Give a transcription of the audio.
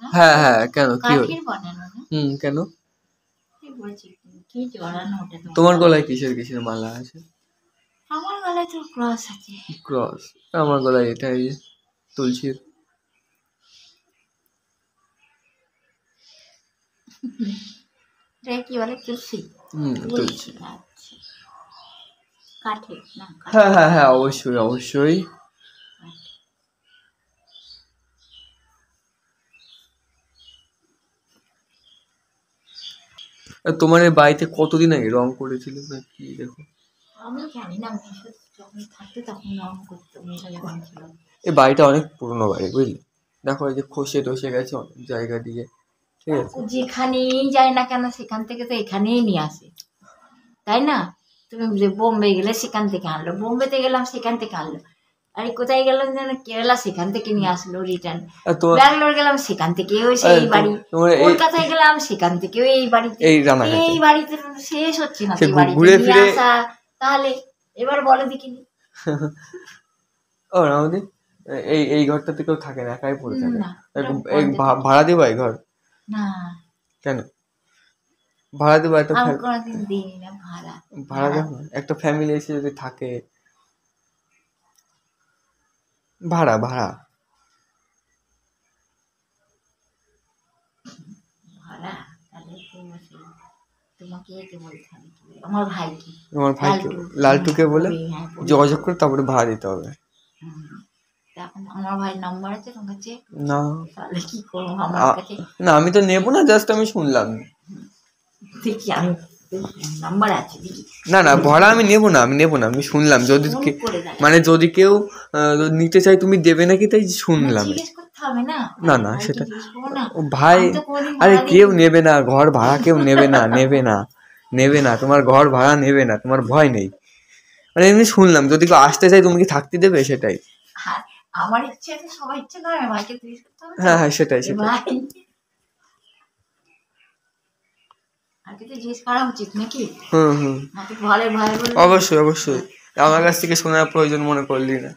হ্যাঁ হ্যাঁ, কেন কি হলো? কাঠের বানানো না? কেন? কি বলছি কি জড়ানো ওটা তোমার গলায় কিসের কিসের মালা আছে? আমার গলায় তো ক্রস আছে। ক্রস? আমার গলায় এটা এই যে তুলসীর। এটা কি বলে তুলসী? তুলসী। আচ্ছা, কাঠের না? হ্যাঁ হ্যাঁ হ্যাঁ, অবশ্যই অবশ্যই। তোমার এই বাড়িতে কতদিন আগে রং করেছিল না কি? দেখো, আমি জানি না, মেশো যখন থাকতো তখন রং করতো, মেয়েটা যখন ছিল। এই বাড়িটা অনেক পুরনো বাড়ি, বুঝলি? দেখো এই যে খসে টসে গেছে অনেক জায়গা দিয়ে, ঠিক আছে? যেখানেই যায় না কেন সেখান থেকে তো এখানেই নিয়ে আসে, তাই না? তুমি যে বোম্বে গেলে সেখান থেকে আনলো, বোম্বেতে গেলাম সেখান থেকে আনলো, আরে কোথায় গেলাম যেন কেরালা সেখান থেকে নিয়ে আসলো রিটার্ন, ব্যাঙ্গালোর গেলাম সেখান থেকেও সেই বাড়ি, কলকাতায় গেলাম সেখান থেকেও এই বাড়িতে, এই বাড়িতে শেষ হচ্ছে না এই বাড়িতে নিয়ে আসা। তাহলে এবার বলো দেখিনি। ও রামদি, এই এই ঘরটাতে কেউ থাকে না, একাই পড়ে থাকে। না, ভাড়া দিবা এই ঘর? না, কেন ভাড়া দিবা? একটা আমি কোনোদিন দিই না ভাড়া। ভাড়া দেবো, একটা ফ্যামিলি এসে যদি থাকে। ভাড়া ভাড়া ভাড়া তাহলে তোমাকে একে বলতে হবে, আমার ভাইকে, তোমার ভাইকে, লালটুকে বলে যোগাযোগ করে তারপরে ভাড়া দিতে হবে। এখন আমার ভাইয়ের নাম্বার আছে তোমার কাছে? না, তাহলে কি করবো আমার কাছে? না আমি তো নেবো না, জাস্ট আমি শুনলাম। দেখি আমি নাম্বার আছে দেখি। না না, ভাড়া আমি নেবো না, আমি নেবো না, আমি শুনলাম যদি মানে যদি কেউ নিতে চাই তুমি দেবে নাকি, তাই শুনলাম। না না সেটা ভাই, আরে কেউ নেবে না ঘর ভাড়া, কেউ নেবে না, নেবে না, নেবে না, তোমার ঘর ভাড়া নেবে না, তোমার ভয় নেই। মানে এমনি শুনলাম যদি কেউ আসতে চাই তুমি কি থাকতে দেবে, সেটাই। আমার ইচ্ছে আছে, সবার ইচ্ছে নয়, ভাইকে জিজ্ঞেস করতে হবে। হ্যাঁ হ্যাঁ, সেটাই সেটাই। আগে তো জিজ্ঞেস করা উচিত নাকি? হুম, ভালো ভাই বলে অবশ্যই অবশ্যই, আমার কাছ থেকে শোনার প্রয়োজন মনে করলি না।